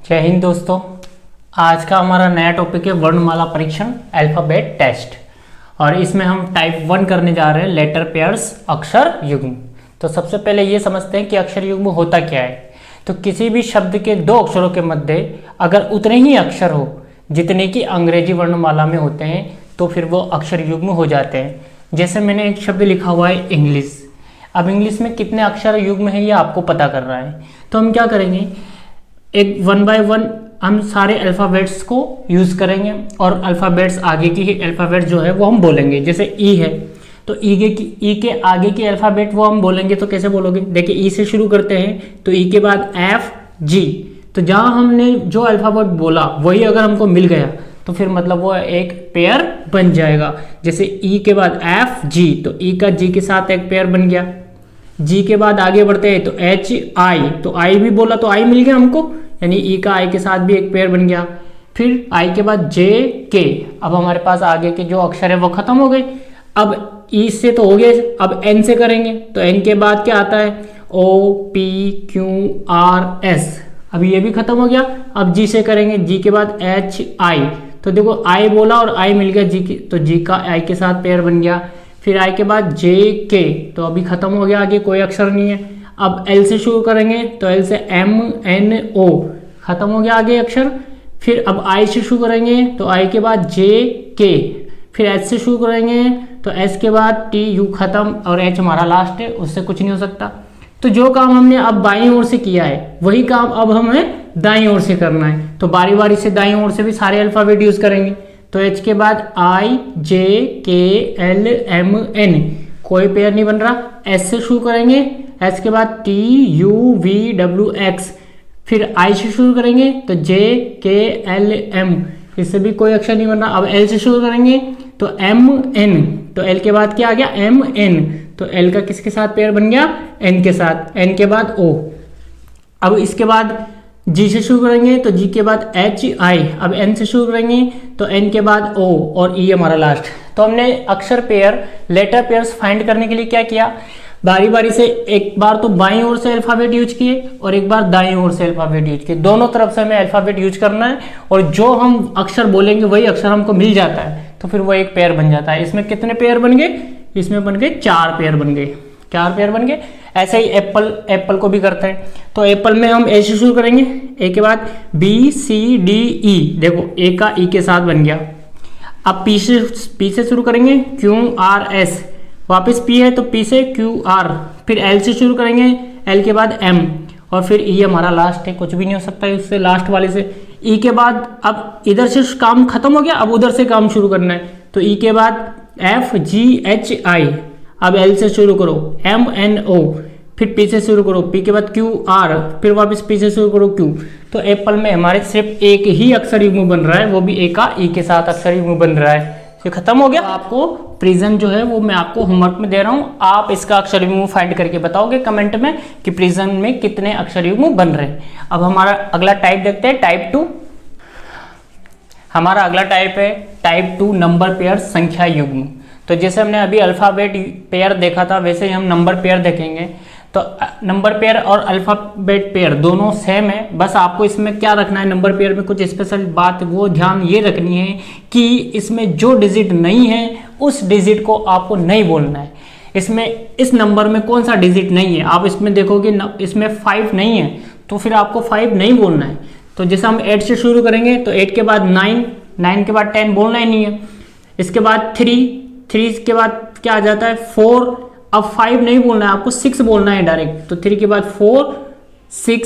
जय हिंद दोस्तों। आज का हमारा नया टॉपिक है वर्णमाला परीक्षण अल्फाबेट टेस्ट, और इसमें हम टाइप 1 करने जा रहे हैं, लेटर पेयर्स, अक्षर युग्म। तो सबसे पहले ये समझते हैं कि अक्षर युग्म होता क्या है। तो किसी भी शब्द के दो अक्षरों के मध्य अगर उतने ही अक्षर हो जितने कि अंग्रेजी वर्णमाला में होते हैं तो फिर वो अक्षर युग्म हो जाते हैं। जैसे मैंने एक शब्द लिखा हुआ है इंग्लिश। अब इंग्लिश में कितने अक्षर युग्म है ये आपको पता करना है। तो हम क्या करेंगे, एक 1 बाय 1 हम सारे अल्फ़ाबेट्स को यूज़ करेंगे और अल्फ़ाबेट्स आगे की अल्फ़ाबेट जो है वो हम बोलेंगे। जैसे ई है तो ई के आगे की अल्फ़ाबेट वो हम बोलेंगे। तो कैसे बोलोगे, देखिए ई से शुरू करते हैं तो ई के बाद एफ जी। तो जहाँ हमने जो अल्फ़ाबेट बोला वही अगर हमको मिल गया तो फिर मतलब वो एक पेयर बन जाएगा। जैसे ई के बाद एफ जी, तो ई का जी के साथ एक पेयर बन गया। जी के बाद आगे बढ़ते हैं तो एच आई, तो आई भी बोला तो आई मिल गया हमको, यानी ई का आई के साथ भी एक पेयर बन गया। फिर आई के बाद जे के, अब हमारे पास आगे के जो अक्षर है वो खत्म हो गए। अब ई से तो हो गए, अब एन से करेंगे तो एन के बाद क्या आता है, O P Q R S, अब ये भी खत्म हो गया। अब जी से करेंगे, जी के बाद एच आई, तो देखो आई बोला और आई मिल गया जी की, तो जी का आई के साथ पेयर बन गया। फिर आई के बाद जे के, तो अभी खत्म हो गया, आगे कोई अक्षर नहीं है। अब एल से शुरू करेंगे तो एल से एम एन ओ, खत्म हो गया आगे अक्षर। फिर अब आई से शुरू करेंगे तो आई के बाद जे के, फिर एच से शुरू करेंगे तो एच के बाद टी यू, खत्म, और एच हमारा लास्ट है, उससे कुछ नहीं हो सकता। तो जो काम हमने अब बाईं ओर से किया है वही काम अब हमें दाईं ओर से करना है। तो बारी बारी से दाईं ओर से भी सारे अल्फाबेट यूज करेंगे। तो एच के बाद आई जे के एल एम एन, कोई पेयर नहीं बन रहा। एस से शुरू करेंगे, एस के बाद T U V W x, फिर आई से शुरू करेंगे तो जे के एल एम, इससे भी कोई अक्षर नहीं बन रहा। अब एल से शुरू करेंगे तो एम एन, तो एल के बाद क्या आ गया एम एन, तो एल का किसके साथ पेयर बन गया, एन के साथ। एन के बाद ओ। अब इसके बाद जी से शुरू करेंगे तो जी के बाद एच आई, अब एन से शुरू करेंगे तो एन के बाद ओ, और ई हमारा लास्ट। तो हमने अक्षर पेयर, लेटर पेयर्स फाइंड करने के लिए क्या किया, बारी बारी से एक बार तो बाईं ओर से अल्फाबेट यूज किए और एक बार दाईं ओर से अल्फाबेट यूज किए। दोनों तरफ से हमें अल्फाबेट यूज करना है और जो हम अक्षर बोलेंगे वही अक्षर हमको मिल जाता है, तो फिर वो एक पेयर बन जाता है। इसमें कितने पेयर बन गए, इसमें बन गए 4 पेयर बन गए, 4 पेयर बन गए। ऐसे ही एप्पल को भी करते हैं। तो एप्पल में हम ए से शुरू करेंगे, ए के बाद बी सी डी ई, देखो ए का ई के साथ बन गया। अब पी से शुरू करेंगे क्यू आर एस, वापस पी है तो पी से क्यू आर, फिर एल से शुरू करेंगे, एल के बाद एम, और फिर ई हमारा लास्ट है, कुछ भी नहीं हो सकता है उससे, लास्ट वाले से। ई के बाद अब इधर से काम खत्म हो गया, अब उधर से काम शुरू करना है। तो ई के बाद एफ जी एच आई, अब एल से शुरू करो एम एन ओ, फिर पी से शुरू करो, पी के बाद क्यू आर, फिर वापस पी से शुरू करो क्यू। तो एप्पल में हमारे सिर्फ एक ही अक्षर युग्म बन रहा है, वो भी ए का ई के साथ अक्षर युग्म बन रहा है। ये खत्म हो गया। आपको प्रिज्म जो है वो मैं आपको होमवर्क में दे रहा हूँ, आप इसका अक्षर युग्म फाइंड करके बताओगे कमेंट में कि प्रिज्म में कितने अक्षर युग्म बन रहे हैं। अब हमारा अगला टाइप देखते हैं, टाइप 2। हमारा अगला टाइप है टाइप 2 नंबर पेयर, संख्या युग्म। तो जैसे हमने अभी अल्फाबेट पेयर देखा था वैसे ही हम नंबर पेयर देखेंगे। तो नंबर पेयर और अल्फाबेट पेयर दोनों सेम है, बस आपको इसमें क्या रखना है, नंबर पेयर में कुछ स्पेशल बात वो ध्यान ये रखनी है कि इसमें जो डिजिट नहीं है उस डिजिट को आपको नहीं बोलना है। इसमें इस नंबर में कौन सा डिजिट नहीं है, आप इसमें देखोगे इसमें 5 नहीं है तो फिर आपको 5 नहीं बोलना है। तो जैसे हम 8 से शुरू करेंगे तो 8 के बाद 9, 9 के बाद 10 बोलना ही नहीं है। इसके बाद 3 के बाद क्या आ जाता है 4, अब 5 नहीं बोलना है आपको, 6 बोलना है डायरेक्ट। तो 3 के बाद 4 6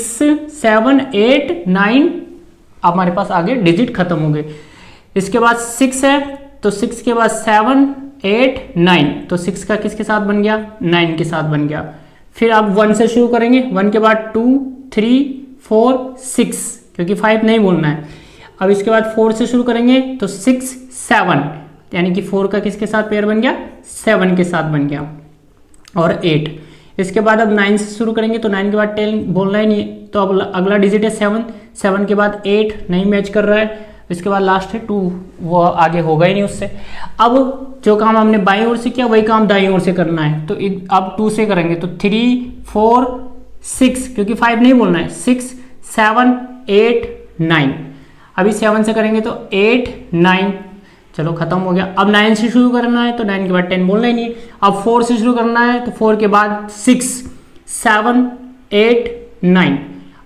7 8 9, हमारे पास आगे डिजिट खत्म हो गए। इसके बाद 6 है तो 6 के बाद 7 8 9, तो 6 का किसके साथ बन गया, 9 के साथ बन गया। फिर आप 1 से शुरू करेंगे, 1 के बाद 2 3 4 6, क्योंकि 5 नहीं बोलना है। अब इसके बाद 4 से शुरू करेंगे तो 6 7, यानी कि 4 का किसके साथ पेयर बन गया, 7 के साथ बन गया, और 8। इसके बाद अब 9 से शुरू करेंगे तो 9 के बाद 10 बोलना ही नहीं है, तो अब अगला डिजिट है 7, 7 के बाद 8 नहीं मैच कर रहा है। इसके बाद लास्ट है 2, वो आगे होगा ही नहीं उससे। अब जो काम हमने बाईं ओर से किया वही काम दाईं ओर से करना है। तो अब 2 से करेंगे तो 3 4 6, क्योंकि 5 नहीं बोलना है, 6 7 8 9। अभी 7 से करेंगे तो 8 9, चलो खत्म हो गया। अब 9 से शुरू करना है तो 9 के बाद 10 बोलना ही नहीं है। अब 4 से शुरू करना है तो 4 के बाद 6 7 8 9।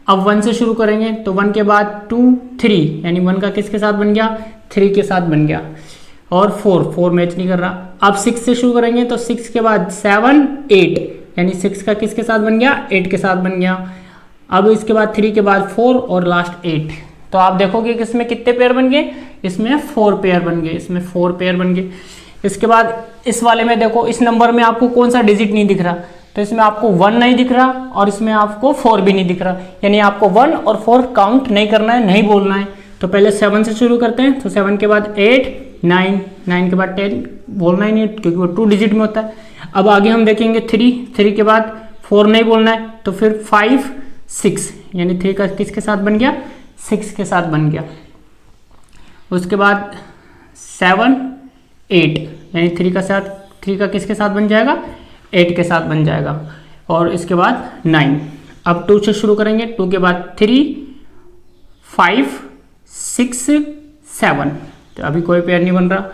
अब 1 से शुरू करेंगे तो 1 के बाद 2 3, यानी 1 का किसके साथ बन गया, 3 के साथ बन गया। और 4 मैच नहीं कर रहा। अब 6 से शुरू करेंगे तो 6 के बाद 7 8, यानी 6 का किसके साथ बन गया, 8 के साथ बन गया। अब इसके बाद 3 के बाद 4 और लास्ट 8। तो आप देखोगे कि इसमें कितने पेयर बन गए, इसमें 4 पेयर बन गए, इसमें 4 पेयर बन गए। इसके बाद इस वाले में देखो, इस नंबर में आपको कौन सा डिजिट नहीं दिख रहा, तो इसमें आपको 1 नहीं दिख रहा और इसमें आपको 4 भी नहीं दिख रहा, यानी आपको 1 और 4 काउंट नहीं करना है, नहीं बोलना है। तो पहले 7 से शुरू करते हैं, तो 7 के बाद 8 9, 9 के बाद 10 बोलना ही नहीं क्योंकि वो 2 डिजिट में होता है। अब आगे हम देखेंगे 3 के बाद 4 नहीं बोलना है, तो फिर 5 6, यानी 3 का किसके साथ बन गया, 6 के साथ बन गया। उसके बाद 7 8, यानी 3 का किसके साथ बन जाएगा, 8 के साथ बन जाएगा। और इसके बाद 9। अब 2 से शुरू करेंगे, 2 के बाद 3 5 6 7, तो अभी कोई पेयर नहीं बन रहा।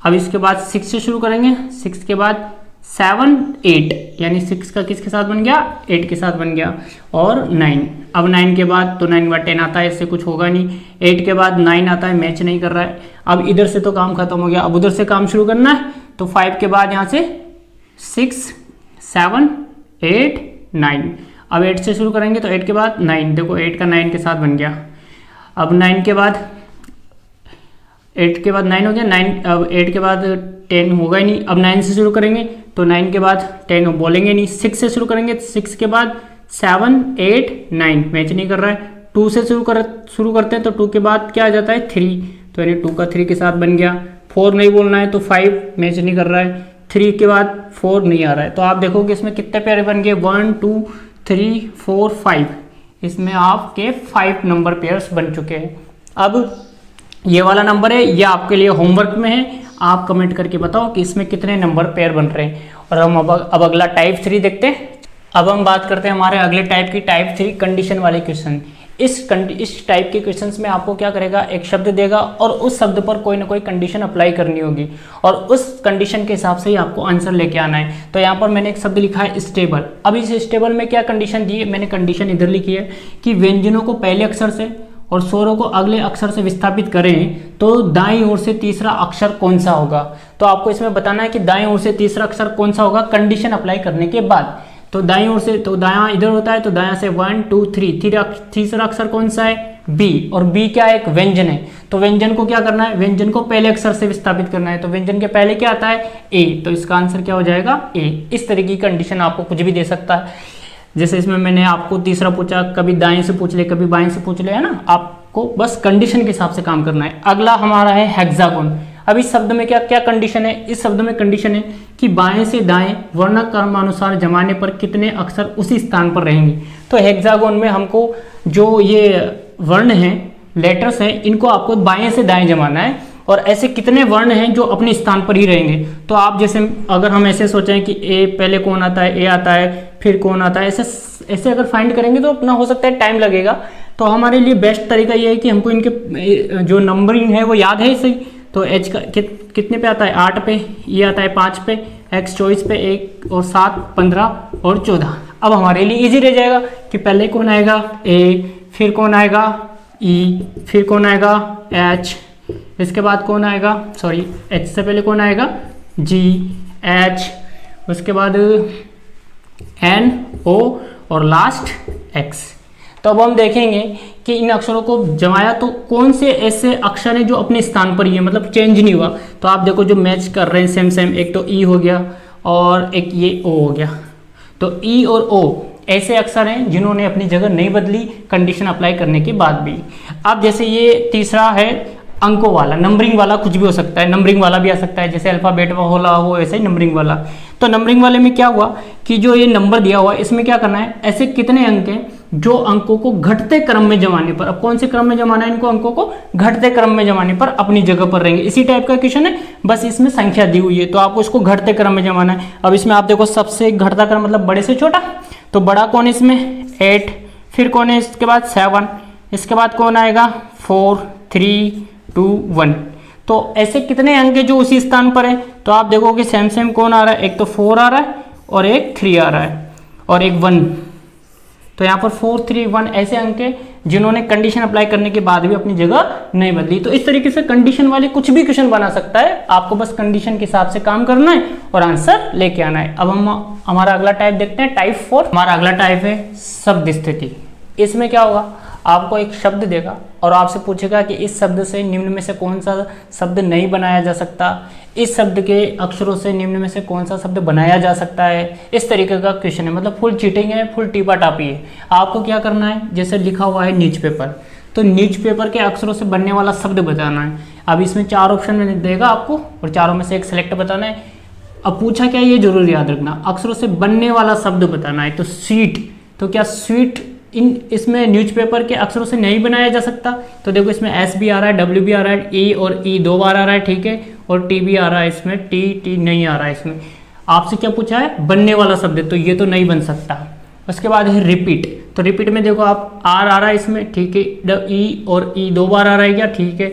अब इसके बाद 6 से शुरू करेंगे, 6 के बाद 7 8, यानी 6 का किसके साथ बन गया, 8 के साथ बन गया। और 9। अब 9 के बाद, तो 9 के बाद 10 आता है, इससे कुछ होगा नहीं। 8 के बाद 9 आता है, मैच नहीं कर रहा है। अब इधर से तो काम खत्म हो गया, अब उधर से काम शुरू करना है। तो 5 के बाद यहाँ से 6 7 8 9। अब 8 से शुरू करेंगे तो 8 के बाद 9, देखो 8 का 9 के साथ बन गया। अब 9 के बाद 8 के बाद 9 हो गया, 9। अब 8 के बाद 10 होगा ही नहीं। अब 9 से शुरू करेंगे तो 9 के बाद 10 बोलेंगे नहीं। 6 से शुरू करेंगे तो 6 के बाद 7 8 9, मैच नहीं कर रहा है। 2 से शुरू करते हैं तो 2 के बाद क्या आ जाता है, 3, तो यानी 2 का 3 के साथ बन गया। 4 नहीं बोलना है तो 5 मैच नहीं कर रहा है। 3 के बाद 4 नहीं आ रहा है। तो आप देखोगे इसमें कितने पेयर बन गए, 1 2 3 4 5, इसमें आपके 5 नंबर पेयर्स बन चुके हैं। अब ये वाला नंबर है, ये आपके लिए होमवर्क में है, आप कमेंट करके बताओ कि इसमें कितने नंबर पेयर बन रहे हैं। और हम अब अगला टाइप 3 देखते हैं। अब हम बात करते हैं हमारे अगले टाइप की, टाइप 3 कंडीशन वाले क्वेश्चन। इस टाइप के क्वेश्चंस में आपको क्या करेगा, एक शब्द देगा और उस शब्द पर कोई ना कोई कंडीशन अप्लाई करनी होगी और उस कंडीशन के हिसाब से ही आपको आंसर लेके आना है। तो यहाँ पर मैंने एक शब्द लिखा है स्टेबल। अब इस स्टेबल में क्या कंडीशन दी है, मैंने कंडीशन इधर लिखी है कि व्यंजनों को पहले अक्षर से और स्वरों को अगले अक्षर से विस्थापित करें तो दाईं ओर से तीसरा अक्षर कौन सा होगा। तो आपको इसमें बताना है कि दाईं ओर से तीसरा अक्षर कौन सा होगा कंडीशन अप्लाई करने के बाद। तो दाईं ओर से, तो दायां इधर होता है, तो दायां से 1 2 3, तीसरा अक्षर कौन सा है, बी। और बी क्या है, एक व्यंजन है। तो व्यंजन को क्या करना है, व्यंजन को पहले अक्षर से विस्थापित करना है। तो व्यंजन के पहले क्या आता है, ए, तो इसका आंसर क्या हो जाएगा, ए। इस तरह की कंडीशन आपको कुछ भी दे सकता है। जैसे इसमें मैंने आपको तीसरा पूछा, कभी दाएं से पूछ ले कभी बाएं से पूछ ले, है ना, आपको बस कंडीशन के हिसाब से काम करना है। अगला हमारा है हेक्सागोन। अब इस शब्द में क्या क्या कंडीशन है, इस शब्द में कंडीशन है कि बाएं से दाएं वर्णक्रमानुसार जमाने पर कितने अक्षर उसी स्थान पर रहेंगे। तो हेक्सागोन में हमको जो ये वर्ण हैं, लेटर्स हैं, इनको आपको बाएं से दाएं जमाना है और ऐसे कितने वर्ण हैं जो अपने स्थान पर ही रहेंगे। तो आप जैसे अगर हम ऐसे सोचें कि ए पहले कौन आता है, ए आता है, फिर कौन आता है, ऐसे अगर फाइंड करेंगे तो अपना हो सकता है टाइम लगेगा। तो हमारे लिए बेस्ट तरीका ये है कि हमको इनके जो नंबरिंग है वो याद है सही। तो एच का कितने पे आता है, 8 पे, ये आता है 5 पे, एक्स 24 पे, 1 और 7 15 और 14। अब हमारे लिए इजी रह जाएगा कि पहले कौन आएगा, ए, फिर कौन आएगा, ई, फिर कौन आएगा, एच, इसके बाद कौन आएगा, सॉरी एच से पहले कौन आएगा, जी, एच, उसके बाद एन, ओ और लास्ट एक्स। तो अब हम देखेंगे कि इन अक्षरों को जमाया तो कौन से ऐसे अक्षर हैं जो अपने स्थान पर ही है, मतलब चेंज नहीं हुआ। तो आप देखो जो मैच कर रहे हैं सेम सेम, एक तो ई हो गया और एक ये ओ हो गया। तो ई और ओ ऐसे अक्षर हैं जिन्होंने अपनी जगह नहीं बदली कंडीशन अप्लाई करने के बाद भी। अब जैसे ये तीसरा है अंकों वाला, नंबरिंग वाला, कुछ भी हो सकता है, नंबरिंग वाला भी आ सकता है, जैसे अल्फाबेट वाला हो ऐसे ही नंबरिंग वाला। तो नंबरिंग वाले में क्या हुआ कि जो ये नंबर दिया हुआ है इसमें क्या करना है, ऐसे कितने अंक हैं जो अंकों को घटते क्रम में जमाने पर, अब कौन से क्रम में जमाना है इनको, अंकों को घटते क्रम में जमाने पर अपनी जगह पर रहेंगे। इसी टाइप का क्वेश्चन है, बस इसमें संख्या दी हुई है तो आपको इसको घटते क्रम में जमाना है। अब इसमें आप देखो सबसे घटता क्रम मतलब बड़े से छोटा, तो बड़ा कौन है इसमें 8, फिर कौन है इसके बाद 7, इसके बाद कौन आएगा 4 3 2 1। तो ऐसे कितने अंक है जो उसी स्थान पर है, तो आप देखोगे सेम सेम कौन आ रहा है, एक तो 4 आ रहा है और एक 3 आ रहा है और एक 1। तो यहाँ पर 4 3 1 ऐसे अंक है जिन्होंने कंडीशन अप्लाई करने के बाद भी अपनी जगह नहीं बदली। तो इस तरीके से कंडीशन वाले कुछ भी क्वेश्चन बना सकता है, आपको बस कंडीशन के हिसाब से काम करना है और आंसर लेके आना है। अब हम हमारा अगला टाइप देखते हैं, टाइप 4। हमारा अगला टाइप है शब्द स्थिति। इसमें क्या होगा, आपको एक शब्द देगा और आपसे पूछेगा कि इस शब्द से निम्न में से कौन सा शब्द नहीं बनाया जा सकता, इस शब्द के अक्षरों से निम्न में से कौन सा शब्द बनाया जा सकता है। इस तरीके का क्वेश्चन है, मतलब फुल चीटिंग है, फुल टीपा टापी है। आपको क्या करना है, जैसे लिखा हुआ है न्यूज़पेपर, तो न्यूज़पेपर के अक्षरों से बनने वाला शब्द बताना है। अब इसमें 4 ऑप्शन में देगा आपको और चारों में से एक सेलेक्ट बताना है। अब पूछा क्या, ये जरूर याद रखना, अक्षरों से बनने वाला शब्द बताना है। तो स्वीट, तो क्या स्वीट इसमें न्यूज़पेपर के अक्षरों से नहीं बनाया जा सकता। तो देखो इसमें एस भी आ रहा है, डब्ल्यू भी आ रहा है, ई और ई 2 बार आ रहा है, ठीक है, और टी भी आ रहा है, इसमें टी नहीं आ रहा है। इसमें आपसे क्या पूछा है, बनने वाला शब्द, तो ये तो नहीं बन सकता। उसके बाद है रिपीट, तो रिपीट में देखो आप आर आ रहा है इसमें, ठीक है, ई और ई 2 बार आ रहा है क्या, ठीक है।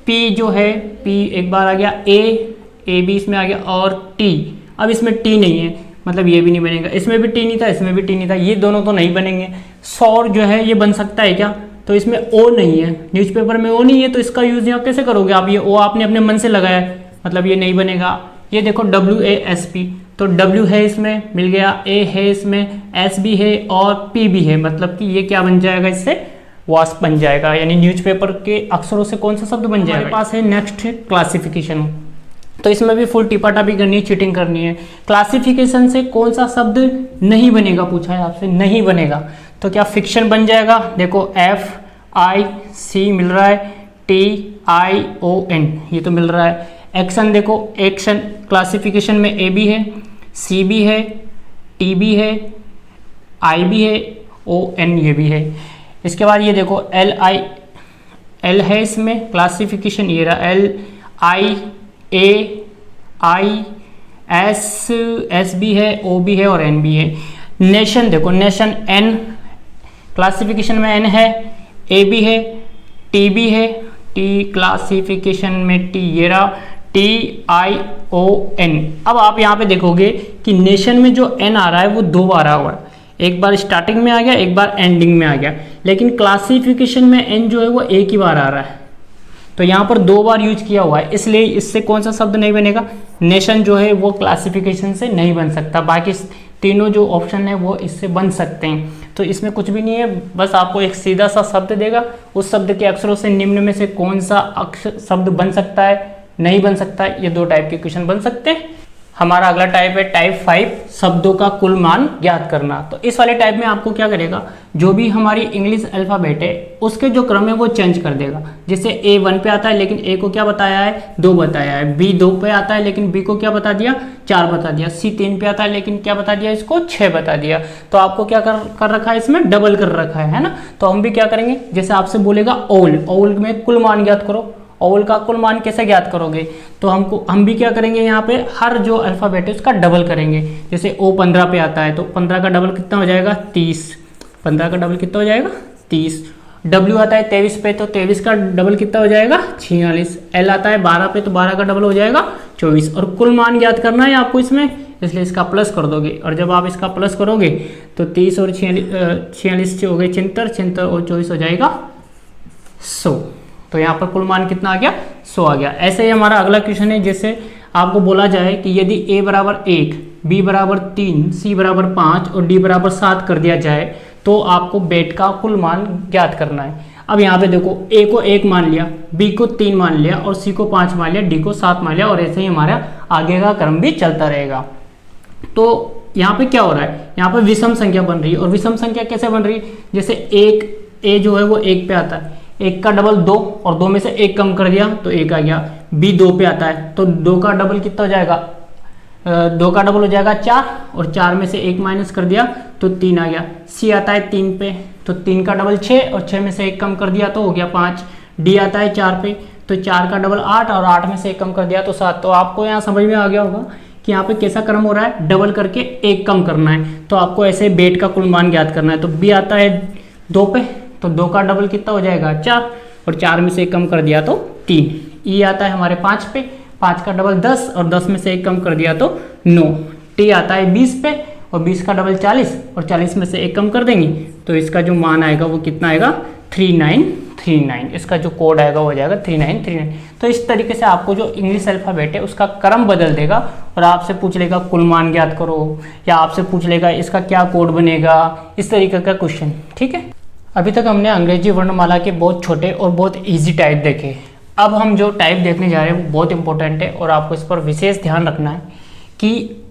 पी जो है, पी एक बार आ गया, ए भी इसमें आ गया और टी। अब इसमें टी नहीं है, मतलब ये भी नहीं बनेगा, इसमें भी टी नहीं था, इसमें भी टी नहीं था, ये दोनों तो नहीं बनेंगे। सौर जो है ये बन सकता है क्या, तो इसमें ओ नहीं है, न्यूज़पेपर में ओ नहीं है, तो इसका यूज़ यहाँ कैसे करोगे आप, ये ओ आपने अपने मन से लगाया है, मतलब ये नहीं बनेगा। ये देखो WASP, तो W है इसमें, मिल गया, A है इसमें, S भी है और P भी है, मतलब कि ये क्या बन जाएगा, इससे वास्प बन जाएगा, यानी न्यूज़पेपर के अक्षरों से कौन सा शब्द बन जाएगा। हमारे पास है नेक्स्ट क्लासिफिकेशन, तो इसमें भी फुल टिपाटापी करनी है, चीटिंग करनी है। क्लासिफिकेशन से कौन सा शब्द नहीं बनेगा, पूछा है आपसे, नहीं बनेगा। तो क्या फिक्शन बन जाएगा, देखो FIC मिल रहा है, TION ये तो मिल रहा है। एक्शन देखो, एक्शन क्लासिफिकेशन में A भी है, C भी है, T भी है, I भी है, ON ये भी है। इसके बाद ये देखो L है इसमें क्लासिफिकेशन, ये रहा LIAS भी है, O भी है और N भी है। नेशन देखो, नेशन N क्लासिफिकेशन में N है, A भी है, T भी है, T क्लासिफिकेशन में T ये रहा, TION। अब आप यहाँ पे देखोगे कि नेशन में जो N आ रहा है वो 2 बार आ हुआ है, एक बार स्टार्टिंग में आ गया, एक बार एंडिंग में आ गया, लेकिन क्लासिफिकेशन में N जो है वो एक ही बार आ रहा है, तो यहाँ पर 2 बार यूज किया हुआ है, इसलिए इससे कौन सा शब्द नहीं बनेगा, नेशन जो है वो क्लासिफिकेशन से नहीं बन सकता। बाकी तीनों जो ऑप्शन है वो इससे बन सकते हैं। तो इसमें कुछ भी नहीं है, बस आपको एक सीधा सा शब्द देगा, उस शब्द के अक्षरों से निम्न में से कौन सा अक्षर शब्द बन सकता है, नहीं बन सकता है। ये 2 टाइप के क्वेश्चन बन सकते हैं। हमारा अगला टाइप है टाइप 5, शब्दों का कुल मान ज्ञात करना। तो इस वाले टाइप में आपको क्या करेगा, जो भी हमारी इंग्लिश अल्फ़ाबेट है उसके जो क्रम है वो चेंज कर देगा। जैसे A 1 पे आता है लेकिन A को क्या बताया है, 2 बताया है। B 2 पे आता है लेकिन B को क्या बता दिया, 4 बता दिया। C 3 पे आता है लेकिन क्या बता दिया, इसको 6 बता दिया। तो आपको क्या कर रखा है, इसमें डबल कर रखा है ना। तो हम भी क्या करेंगे, जैसे आपसे बोलेगा ओल में कुल मान ज्ञात करो, ओल का कुल मान कैसे ज्ञात करोगे, तो हम भी क्या करेंगे, यहाँ पे हर जो अल्फ़ाबेट है उसका डबल करेंगे। जैसे O 15 पे आता है तो 15 का डबल कितना हो जाएगा, 30। 15 का डबल कितना हो जाएगा, 30। W आता है 23 पे तो 23 का डबल कितना हो जाएगा, 46। L आता है 12 पे तो 12 का डबल हो जाएगा 24। और कुल मान ज्ञात करना है आपको इसमें, इसलिए इसका प्लस कर दोगे। और जब आप इसका प्लस करोगे तो 30 और 46 हो गए 76 और 24 हो जाएगा 100। तो यहाँ पर कुल मान कितना आ गया, 100 आ गया। ऐसे ही हमारा अगला क्वेश्चन है, जैसे आपको बोला जाए कि यदि A बराबर 1, B बराबर 3, C बराबर 5 और D बराबर 7 कर दिया जाए तो आपको बेट का कुल मान ज्ञात करना है। अब यहाँ पे देखो, A को 1 मान लिया, B को 3 मान लिया और C को 5 मान लिया, D को 7 मान लिया, और ऐसे ही हमारा आगे का क्रम भी चलता रहेगा। तो यहाँ पे क्या हो रहा है, यहाँ पे विषम संख्या बन रही है। और विषम संख्या कैसे बन रही है, जैसे A जो है वो 1 पे आता है, 1 का डबल 2 और 2 में से 1 कम कर दिया तो 1 आ गया। B 2 पे आता है तो 2 का डबल कितना हो जाएगा, 2 का डबल हो जाएगा 4 और 4 में से 1 माइनस कर दिया तो 3 आ गया। C आता है 3 पे तो 3 का डबल 6 और 6 में से 1 कम कर दिया तो हो गया 5। D आता है 4 पे तो 4 का डबल 8 और 8 में से 1 कम कर दिया तो 7। तो आपको यहाँ समझ में आ गया होगा कि यहाँ पे कैसा क्रम हो रहा है, डबल करके 1 कम करना है। तो आपको ऐसे बेट का कुल मान ज्ञात करना है। तो B आता है 2 पे तो 2 का डबल कितना हो जाएगा 4, और 4 में से 1 कम कर दिया तो 3। ई आता है हमारे 5 पे, 5 का डबल 10 और 10 में से 1 कम कर दिया तो 9। टी आता है 20 पे और 20 का डबल 40 और 40 में से 1 कम कर देंगे तो इसका जो मान आएगा वो कितना आएगा 3939। इसका जो कोड आएगा वो हो जाएगा 3939। तो इस तरीके से आपको जो इंग्लिश अल्फ़ाबेट है उसका क्रम बदल देगा और आपसे पूछ लेगा कुल मान ज्ञात करो, या आपसे पूछ लेगा इसका क्या कोड बनेगा, इस तरीके का क्वेश्चन। ठीक है, अभी तक हमने अंग्रेजी वर्णमाला के बहुत छोटे और बहुत ईजी टाइप देखे। अब हम जो टाइप देखने जा रहे हैं वो बहुत इंपॉर्टेंट है और आपको इस पर विशेष ध्यान रखना है कि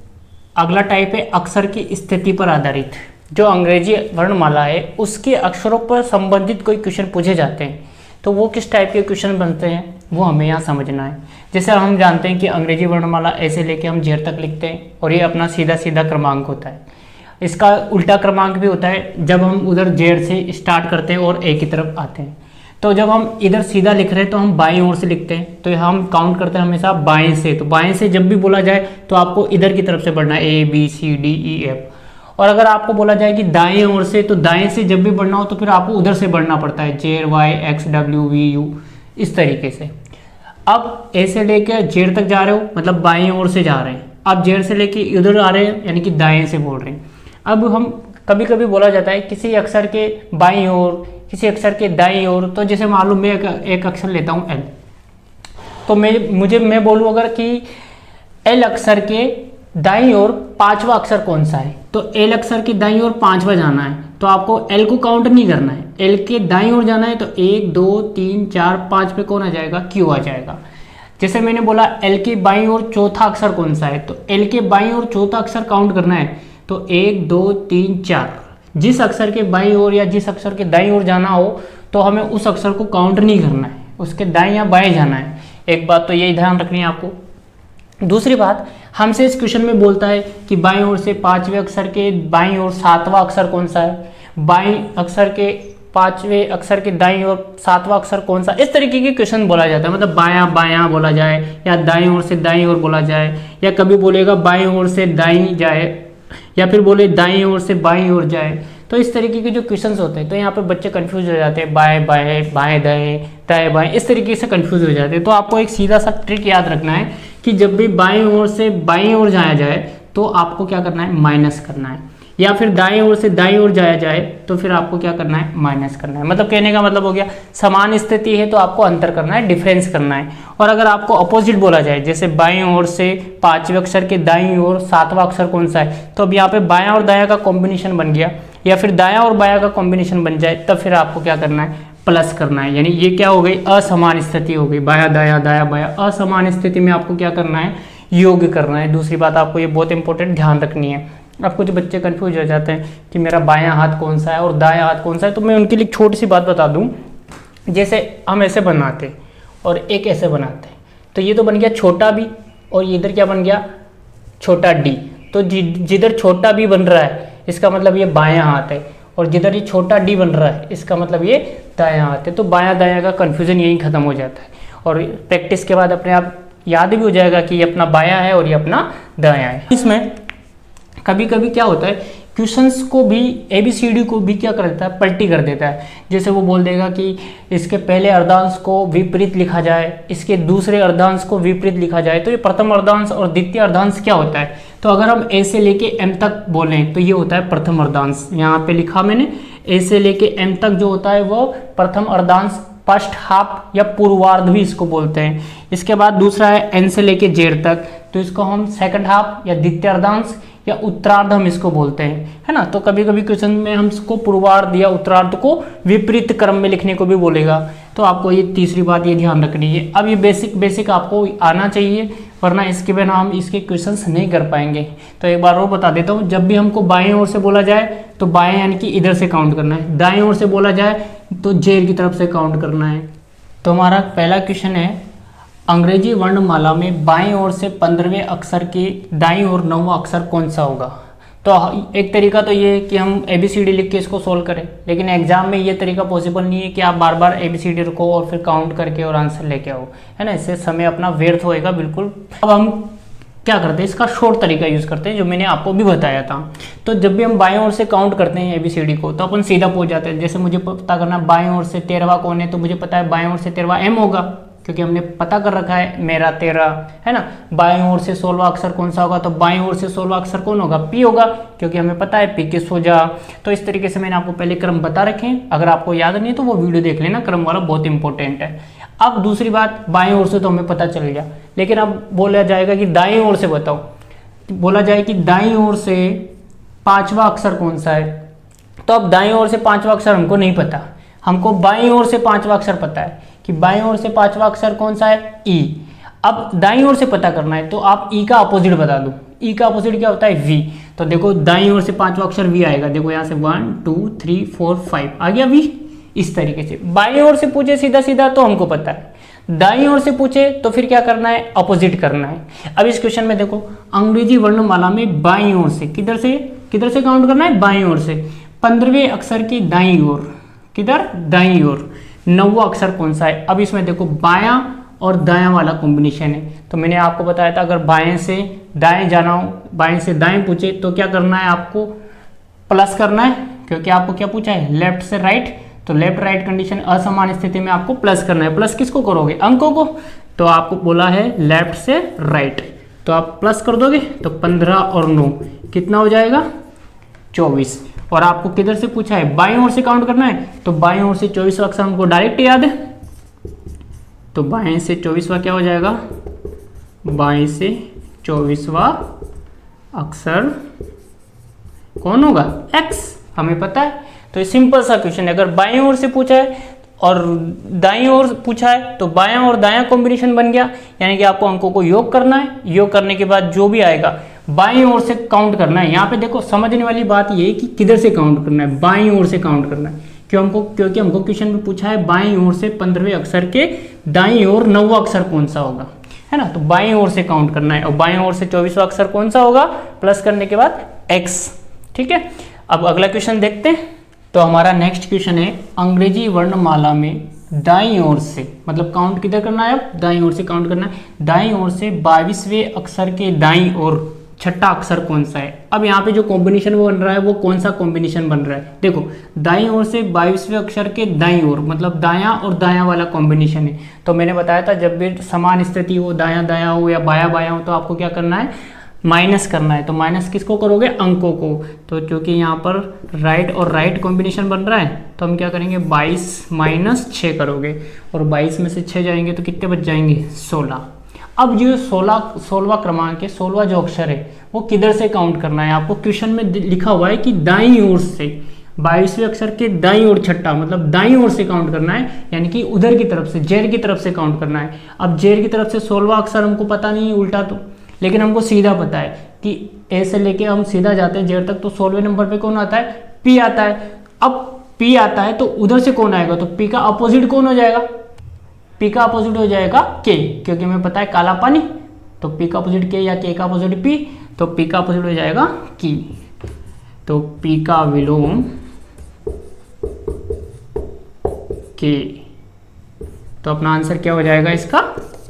अगला टाइप है अक्षर की स्थिति पर आधारित। जो अंग्रेजी वर्णमाला है उसके अक्षरों पर संबंधित कोई क्वेश्चन पूछे जाते हैं तो वो किस टाइप के क्वेश्चन बनते हैं वो हमें यहाँ समझना है। जैसे हम जानते हैं कि अंग्रेजी वर्णमाला ऐसे लेके हम जेड तक लिखते हैं और ये अपना सीधा सीधा क्रमांक होता है। इसका उल्टा क्रमांक भी होता है जब हम उधर जेड से स्टार्ट करते हैं और ए की तरफ आते हैं। तो जब हम इधर सीधा लिख रहे हैं तो हम बाईं ओर से लिखते हैं, तो हम काउंट करते हैं हमेशा बाएं से। तो बाएं से जब भी बोला जाए तो आपको इधर की तरफ से बढ़ना है, A B C D E F. और अगर आपको बोला जाए कि दाएं ओर से, तो दाएं से जब भी बढ़ना हो तो फिर आपको उधर से बढ़ना पड़ता है, Z Y X W V U, इस तरीके से। अब ए से लेकर जेड तक जा रहे हो मतलब बाएं ओर से जा रहे हैं, अब जेड से लेके इधर आ रहे हैं यानी कि दाएं से बोल रहे हैं। अब हम कभी कभी बोला जाता है किसी अक्षर के बाईं ओर, किसी अक्षर के दाईं ओर। तो जैसे मालूम मैं एक अक्षर लेता हूँ एल, तो मैं बोलूँ अगर कि एल अक्षर के दाईं ओर 5वां अक्षर कौन सा है, तो एल अक्षर के दाईं ओर 5वां जाना है, तो आपको एल को काउंट नहीं करना है, एल के दाईं ओर जाना है। तो 1 2 3 4 5 पे कौन आ जाएगा, क्यू आ जाएगा। जैसे मैंने बोला एल के बाईं ओर चौथा अक्षर कौन सा है, तो एल के बाईं ओर चौथा अक्षर काउंट करना है, तो 1 2 3 4। जिस अक्षर के बाईं ओर या जिस अक्षर के दाईं ओर जाना हो तो हमें उस अक्षर को काउंट नहीं करना है, उसके दाएं या बाएं जाना है। एक बात तो यही ध्यान रखनी है आपको। दूसरी बात, हमसे इस क्वेश्चन में बोलता है कि बाईं ओर से 5वें अक्षर के बाईं ओर 7वां अक्षर कौन सा है, बाईं अक्षर के 5वें अक्षर के दाईं ओर 7वां अक्षर कौन सा, इस तरीके के क्वेश्चन बोला जाता है। मतलब बायां बायां बोला जाए या दाईं ओर से दाईं ओर बोला जाए, या कभी बोलेगा बाईं ओर से दाईं जाए या फिर बोले दाईं ओर से बाईं ओर जाए। तो इस तरीके के जो क्वेश्चंस होते हैं तो यहाँ पे बच्चे कंफ्यूज हो जाते हैं, बाएं बाएं बाएं दाएं दाएं बाएं, इस तरीके से कंफ्यूज हो जाते हैं। तो आपको एक सीधा सा ट्रिक याद रखना है कि जब भी बाईं ओर से बाईं ओर जाया जाए तो आपको क्या करना है, माइनस करना है, या फिर दाएं ओर से दाईं ओर जाया जाए तो फिर आपको क्या करना है, माइनस करना है। मतलब कहने का मतलब हो गया समान स्थिति है तो आपको अंतर करना है, डिफरेंस करना है। और अगर आपको अपोजिट बोला जाए, जैसे बाईं ओर से 5वें अक्षर के दाईं ओर 7वां अक्षर कौन सा है, तो अब यहाँ पे बायां और दायां का कॉम्बिनेशन बन गया, या फिर दायां और बायां का कॉम्बिनेशन बन जाए, तब फिर आपको क्या करना है, प्लस करना है। यानी ये क्या हो गई, असमान स्थिति हो गई, बायां दायां दायां बायां, असमान स्थिति में आपको क्या करना है, योग करना है। दूसरी बात आपको ये बहुत इंपॉर्टेंट ध्यान रखनी है। अब कुछ बच्चे कंफ्यूज हो जाते हैं कि मेरा बायां हाथ कौन सा है और दायां हाथ कौन सा है, तो मैं उनके लिए छोटी सी बात बता दूं। जैसे हम ऐसे बनाते और एक ऐसे बनाते, तो ये तो बन गया छोटा बी और इधर क्या बन गया, छोटा डी। तो जिधर छोटा बी बन रहा है इसका मतलब ये बायां हाथ है, और जिधर ये छोटा डी बन रहा है इसका मतलब ये दायां हाथ है। तो बायां दायां का कन्फ्यूजन यही खत्म हो जाता है, और प्रैक्टिस के बाद अपने आप याद भी हो जाएगा कि ये अपना बायां है और ये अपना दायां है। इसमें कभी कभी क्या होता है, क्वेश्चंस को भी ABCD को भी क्या कर देता है, पलटी कर देता है। जैसे वो बोल देगा कि इसके पहले अर्धांश को विपरीत लिखा जाए, इसके दूसरे अर्धांश को विपरीत लिखा जाए। तो ये प्रथम अर्धांश और द्वितीय अर्धांश क्या होता है, तो अगर हम A से लेके M तक बोलें तो ये होता है प्रथम अर्धांश। यहाँ पे लिखा मैंने A से लेके M तक जो होता है वो प्रथम अर्धांश, फर्स्ट हाफ या पूर्वार्ध भी इसको बोलते हैं। इसके बाद दूसरा है N से लेके Z तक, तो इसको हम सेकंड हाफ या द्वितीय अर्धांश या उत्तरार्ध हम इसको बोलते हैं, है ना। तो कभी कभी क्वेश्चन में हम इसको पूर्वार्ध या उत्तरार्ध को विपरीत क्रम में लिखने को भी बोलेगा। तो आपको ये तीसरी बात ये ध्यान रखनी है। अब ये बेसिक आपको आना चाहिए, वरना इसके बिना हम इसके क्वेश्चंस नहीं कर पाएंगे। तो एक बार और बता देता हूँ, जब भी हमको बाएं ओर से बोला जाए तो बाएं यानी कि इधर से काउंट करना है, दाएं ओर से बोला जाए तो जेर की तरफ से काउंट करना है। तो हमारा पहला क्वेश्चन है, अंग्रेजी वर्णमाला में बाईं ओर से 15वें अक्षर के दाईं ओर 9वां अक्षर कौन सा होगा। तो एक तरीका तो ये है कि हम ABCD लिख के इसको सोल्व करें, लेकिन एग्जाम में ये तरीका पॉसिबल नहीं है कि आप बार बार ABCD रखो और फिर काउंट करके और आंसर लेके आओ, है ना। इससे समय अपना व्यर्थ होएगा बिल्कुल। अब हम क्या करते हैं, इसका शॉर्ट तरीका यूज़ करते हैं जो मैंने आपको भी बताया था। तो जब भी हम बाएं ओर से काउंट करते हैं ABCD को तो अपन सीधा पहुंच जाते हैं। जैसे मुझे पता करना बाएं ओर से 13वां कौन है, तो मुझे पता है बाएं ओर से 13वां M होगा, क्योंकि हमने पता कर रखा है मेरा 13 है ना। बाएं ओर से 16वां अक्षर कौन सा होगा, तो बाएं ओर से 16वां अक्षर कौन होगा, P होगा, क्योंकि हमें पता है P की सोजा। तो इस तरीके से मैंने आपको पहले क्रम बता रखे हैं। अगर आपको याद नहीं है तो वो वीडियो देख लेना, क्रम वाला बहुत इंपॉर्टेंट है। अब दूसरी बात, बाएं ओर से तो हमें पता चल गया, लेकिन अब बोला जाएगा कि दाएं ओर से बताओ। बोला जाए कि दाईं ओर से 5वां अक्षर कौन सा है, तो अब दाईं ओर से 5वां अक्षर हमको नहीं पता, हमको बाईं ओर से 5वां अक्षर पता है कि बाईं ओर से 5वां अक्षर कौन सा है, E। अब दाईं ओर से पता करना है तो आप E का अपोजिट बता दो। E का अपोजिट क्या होता है, V। तो देखो दाईं ओर से 5वां अक्षर V आएगा, देखो यहाँ से 1 2 3 4 5 आ गया V। इस तरीके से बाईं ओर से पूछे सीधा सीधा तो हमको पता है, दाईं ओर से पूछे तो फिर क्या करना है, अपोजिट करना है। अब इस क्वेश्चन में देखो अंग्रेजी वर्णमाला में बाईं ओर से किधर से काउंट करना है, बाईं ओर से 15वें अक्षर की दाईं ओर, किधर, दाईं ओर 9वां अक्षर कौन सा है। अब इसमें देखो बायां और दायां वाला कॉम्बिनेशन है, तो मैंने आपको बताया था अगर बाएं से दाएं जाना हो, बाएं से दाएं पूछे तो क्या करना है, आपको प्लस करना है, क्योंकि आपको क्या पूछा है, लेफ्ट से राइट। तो लेफ्ट राइट कंडीशन असमान स्थिति में आपको प्लस करना है। प्लस किसको करोगे, अंकों को। तो आपको बोला है लेफ्ट से राइट, तो आप प्लस कर दोगे तो 15 और 9 कितना हो जाएगा, 24। और आपको किधर से पूछा है, बाईं ओर से काउंट करना है, तो बाईं ओर से 24वां अक्षर हमको डायरेक्ट याद है, तो बाएं से 24वां क्या हो जाएगा, बाएं से 24वां अक्षर कौन होगा, X, हमें पता है। तो ये सिंपल सा क्वेश्चन है। अगर बाईं ओर से पूछा है और दाईं ओर पूछा है तो बायां और दायां कॉम्बिनेशन बन गया, यानी कि आपको अंकों को योग करना है। योग करने के बाद जो भी आएगा बाईं ओर से काउंट करना है। यहाँ पे देखो समझने वाली बात ये है कि किधर से काउंट करना है, बाईं ओर से काउंट करना है। क्योंकि हमको क्वेश्चन में पूछा है बाईं ओर से 15वें अक्षर के दाईं ओर 9वां अक्षर कौन सा होगा, है ना। तो बाईं ओर से काउंट करना है और बाईं ओर से 24वां अक्षर कौन सा होगा, प्लस करने के बाद X। ठीक है, अब अगला क्वेश्चन देखते हैं। तो हमारा नेक्स्ट क्वेश्चन है अंग्रेजी वर्णमाला में दाईं ओर से, मतलब काउंट किधर करना है, अब दाईं ओर से काउंट करना है। दाईं ओर से 22वें अक्षर के दाईं ओर छठा अक्षर कौन सा है। अब यहाँ पे जो कॉम्बिनेशन वो बन रहा है वो कौन सा कॉम्बिनेशन बन रहा है, देखो दाईं ओर से 22वें अक्षर के दाईं ओर, मतलब दायां और दायां वाला कॉम्बिनेशन है। तो मैंने बताया था जब भी समान स्थिति हो, दायां दायां हो या बायां बायां हो, तो आपको क्या करना है, माइनस करना है। तो माइनस किसको करोगे, अंकों को। तो क्योंकि यहाँ पर राइट और राइट कॉम्बिनेशन बन रहा है तो हम क्या करेंगे, 22 माइनस 6 करोगे, और 22 में से 6 जाएंगे तो कितने बच जाएंगे, 16। अब जो 16वां क्रमांक है, 16वां जो अक्षर है वो किधर से काउंट करना है, आपको क्वेश्चन में लिखा हुआ है कि दाईं ओर से 22वें अक्षर के दाईं ओर छठा, मतलब दाईं ओर से काउंट करना है, यानी कि उधर की तरफ से, जेर की तरफ से काउंट करना है। अब जेर की तरफ से 16वां अक्षर हमको पता नहीं है उल्टा, तो लेकिन हमको सीधा पता है कि ए से लेके हम सीधा जाते हैं जेर तक, तो 16वें नंबर पे कौन आता है, P आता है। अब P आता है तो उधर से कौन आएगा, तो P का अपोजिट कौन हो जाएगा, P का अपोजिट हो जाएगा K, क्योंकि हमें पता है काला पानी, तो P का अपोजिट K या K का अपोजिट P, तो P का अपोजिट हो जाएगा की। तो P का विलोम K, तो अपना आंसर क्या हो जाएगा, इसका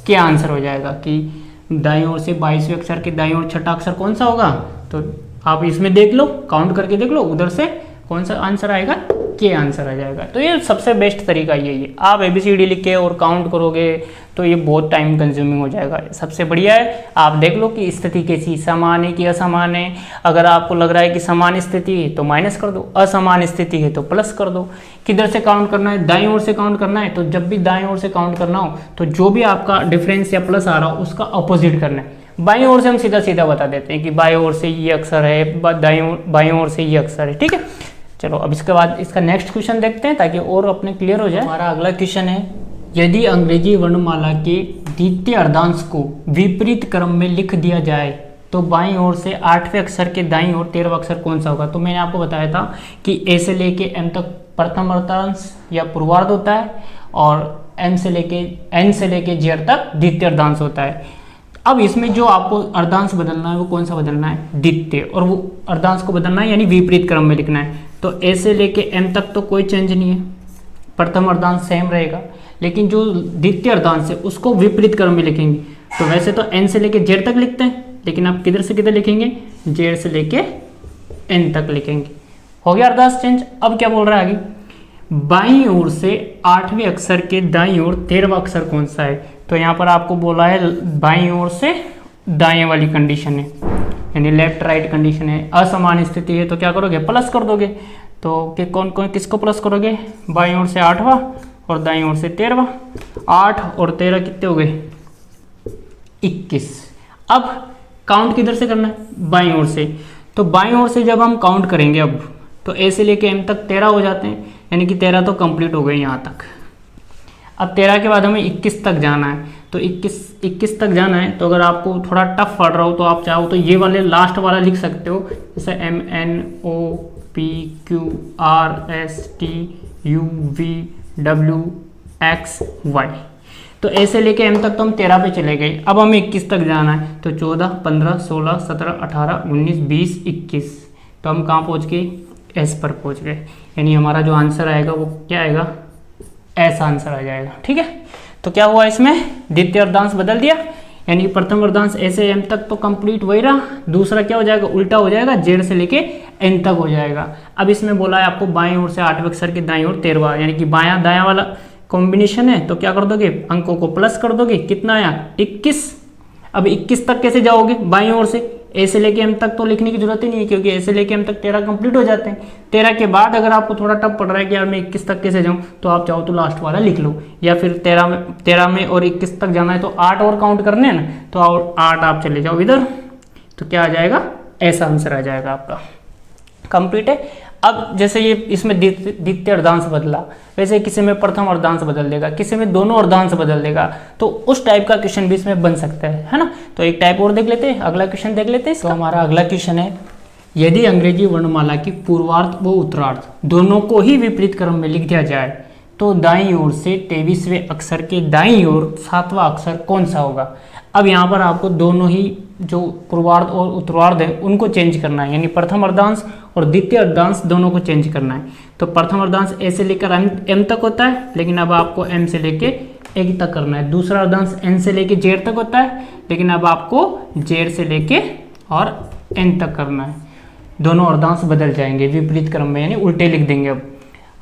क्या आंसर हो जाएगा कि दाईं ओर से 22वें अक्षर के दाईं ओर छठा अक्षर कौन सा होगा। तो आप इसमें देख लो, काउंट करके देख लो, उधर से कौन सा आंसर आएगा, के आंसर आ जाएगा। तो ये सबसे बेस्ट तरीका यही है। आप ABCD लिख के और काउंट करोगे तो ये बहुत टाइम कंज्यूमिंग हो जाएगा। सबसे बढ़िया है आप देख लो कि स्थिति कैसी, समान है कि असमान है। अगर आपको लग रहा है कि समान स्थिति है तो माइनस कर दो, असमान स्थिति है तो प्लस कर दो। किधर से काउंट करना है, दाईं ओर से काउंट करना है, तो जब भी दाईं ओर से काउंट करना हो तो जो भी आपका डिफरेंस या प्लस आ रहा हो उसका अपोजिट करना है। बाईं ओर से हम सीधा सीधा बता देते हैं कि बाईं ओर से ये अक्षर है, बाईं ओर से ये अक्षर है। ठीक है, चलो अब इसके बाद इसका नेक्स्ट क्वेश्चन देखते हैं ताकि और अपने क्लियर हो जाए। हमारा अगला क्वेश्चन है, यदि अंग्रेजी वर्णमाला के द्वितीय अर्धांश को विपरीत क्रम में लिख दिया जाए तो बाईं ओर से 8वें अक्षर के दाईं ओर 13वां अक्षर कौन सा होगा। तो मैंने आपको बताया था कि ए से लेके एम तक प्रथम अर्धांश या पूर्वार्ध होता है, और एन से लेके जेड तक द्वितीय अर्धांश होता है। अब इसमें जो आपको अर्धांश बदलना है वो कौन सा बदलना है, द्वितीय, और वो अर्धांश को बदलना है यानी विपरीत क्रम में लिखना है। तो ए से लेके एम तक तो कोई चेंज नहीं है, प्रथम अर्धांश सेम रहेगा, लेकिन जो द्वितीय अर्धांश है उसको विपरीत क्रम में लिखेंगे। तो वैसे तो एन से लेके जेड तक लिखते हैं, लेकिन आप किधर से किधर लिखेंगे, जेड से लेके एन तक लिखेंगे। हो गया अर्धांश चेंज। अब क्या बोल रहा है आगे, बाईं ओर से 8वें अक्षर के दाईं ओर 13वां अक्षर कौन सा है। तो यहाँ पर आपको बोला है बाईं ओर से दाएं वाली कंडीशन है, यानी लेफ्ट राइट कंडीशन है, असमान स्थिति है, तो क्या करोगे, प्लस कर दोगे। तो कि कौन कौन किसको प्लस करोगे, बाईं ओर से 8वां और दाईं ओर से 13वां। 8 और 13 कितने हो गए, 21। अब काउंट किधर से करना है, बाईं ओर से। तो बाईं ओर से जब हम काउंट करेंगे अब, तो ए से लेके एम तक 13 हो जाते हैं, यानी कि 13 तो कंप्लीट हो गए यहाँ तक। अब 13 के बाद हमें 21 तक जाना है, तो 21 तक जाना है। तो अगर आपको थोड़ा टफ पड़ रहा हो तो आप चाहो तो ये वाले लास्ट वाला लिख सकते हो, जैसे MNOPQRSTUVWXY। तो ऐसे लेके एम तक तो हम 13 पे चले गए। अब हमें 21 तक जाना है, तो 14, 15, 16, 17, 18, 19, 20, 21। तो हम कहाँ पहुँच गए, एस पर पहुँच गए। यानी हमारा जो आंसर आएगा वो क्या आएगा, ऐसा आंसर आ जाएगा। ठीक है, तो क्या हुआ इसमें, द्वितीय अर्धांश बदल दिया, यानी प्रथम अर्धांश ऐसे एम तक तो कंप्लीट वही रहा, दूसरा क्या हो जाएगा, उल्टा हो जाएगा, जेड से लेके एन तक हो जाएगा। अब इसमें बोला है आपको बाएं ओर से 8वें अक्षर के दाईं ओर 13वां, यानी कि बायां दायां वाला कॉम्बिनेशन है, तो क्या कर दोगे, अंकों को प्लस कर दोगे। कितना आया, 21। अब 21 तक कैसे जाओगे, बाईं ओर से, ए से लेके एम तक तो लिखने की जरूरत ही नहीं है, क्योंकि ए से लेके एम तक 13 कंप्लीट हो जाते हैं। 13 के बाद अगर आपको थोड़ा टफ पड़ रहा है कि यार मैं 21 तक कैसे जाऊं, तो आप चाहो तो लास्ट वाला लिख लो, या फिर 13 में और 21 तक जाना है तो 8 और काउंट करने हैं ना, तो 8 आप चले जाओ इधर, तो क्या आ जाएगा, ऐसा आंसर आ जाएगा आपका। कंप्लीट है। अब जैसे ये इसमें द्वितीय अर्धांश बदला, वैसे किसी में प्रथम अर्धांश बदल देगा, किसी में दोनों अर्धांश बदल देगा, तो उस टाइप का क्वेश्चन भी इसमें बन सकता है ना। तो एक टाइप और देख लेते हैं, अगला क्वेश्चन देख लेते हैं। तो हमारा अगला क्वेश्चन है, यदि अंग्रेजी वर्णमाला की पूर्वार्ध व उत्तरार्ध दोनों को ही विपरीत क्रम में लिख दिया जाए, तो दाईं ओर से 23वें अक्षर के दाईं ओर 7वां अक्षर कौन सा होगा। अब यहाँ पर आपको दोनों ही जो पूर्वार्ध और उत्तरार्ध है उनको चेंज करना है, यानी प्रथम अर्धांश और द्वितीय अर्धांश दोनों को चेंज करना है। तो प्रथम अर्धांश ए से लेकर एम तक होता है, लेकिन अब आपको एम से लेके ए तक करना है। दूसरा अर्धांश एन से लेके जेड तक होता है, लेकिन अब आपको जेड से लेके और एन तक करना है। दोनों अर्धांश बदल जाएंगे विपरीत क्रम में, यानी उल्टे लिख देंगे।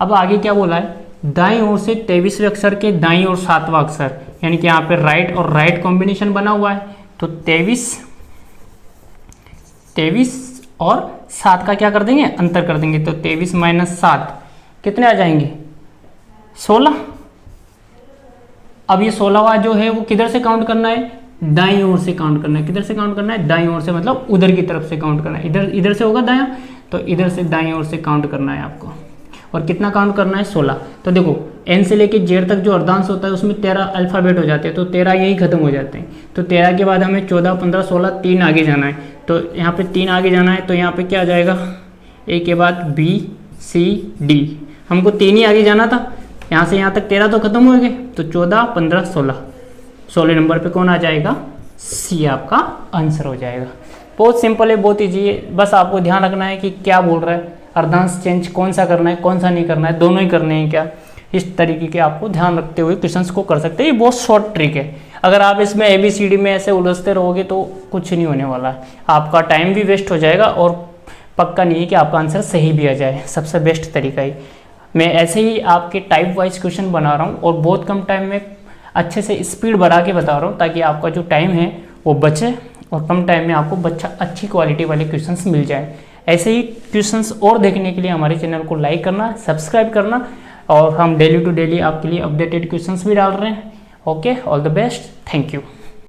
अब आगे क्या बोला है, दाईं ओर से 23वें अक्षर के दाईं ओर 7वां अक्षर, यानी कि यहाँ पे राइट और राइट कॉम्बिनेशन बना हुआ है, तो 23 और 7 का क्या कर देंगे, अंतर कर देंगे। तो 23 - 7 कितने आ जाएंगे, 16। अब ये 16वां जो है वो किधर से काउंट करना है, दाईं ओर से काउंट करना है। किधर से काउंट करना है, दाईं ओर से, मतलब उधर की तरफ से काउंट करना है। इधर से होगा दायां, तो इधर से दाईं ओर से काउंट करना है आपको। और कितना काउंट करना है, 16। तो देखो एन से लेके जेड तक जो अर्धांश होता है उसमें 13 अल्फाबेट हो जाते हैं, तो 13 यही खत्म हो जाते हैं। तो 13 के बाद हमें 14, 15, 16 3 आगे जाना है, तो यहाँ पे 3 आगे जाना है, तो यहाँ पे क्या आ जाएगा, ए के बाद बी सी डी, हमको 3 ही आगे जाना था। यहाँ से यहाँ तक 13 तो खत्म हो गए, तो 14, 15, 16 नंबर पे कौन आ जाएगा, सी आपका आंसर हो जाएगा। बहुत सिंपल है, बहुत ईजी है, बस आपको ध्यान रखना है कि क्या बोल रहा है, अर्धांश चेंज कौन सा करना है कौन सा नहीं करना है, दोनों ही करने हैं क्या, इस तरीके के आपको ध्यान रखते हुए क्वेश्चंस को कर सकते हैं। ये बहुत शॉर्ट ट्रिक है, अगर आप इसमें ABCD में ऐसे उलझते रहोगे तो कुछ नहीं होने वाला है, आपका टाइम भी वेस्ट हो जाएगा और पक्का नहीं है कि आपका आंसर सही भी आ जाए। सबसे बेस्ट तरीका ही, मैं ऐसे ही आपके टाइप वाइज क्वेश्चन बना रहा हूँ और बहुत कम टाइम में अच्छे से स्पीड बढ़ा के बता रहा हूँ, ताकि आपका जो टाइम है वो बचे और कम टाइम में आपको अच्छी क्वालिटी वाले क्वेश्चंस मिल जाए। ऐसे ही क्वेश्चंस और देखने के लिए हमारे चैनल को लाइक करना, सब्सक्राइब करना, और हम डेली टू डेली आपके लिए अपडेटेड क्वेश्चंस भी डाल रहे हैं। Okay, all the best, thank you.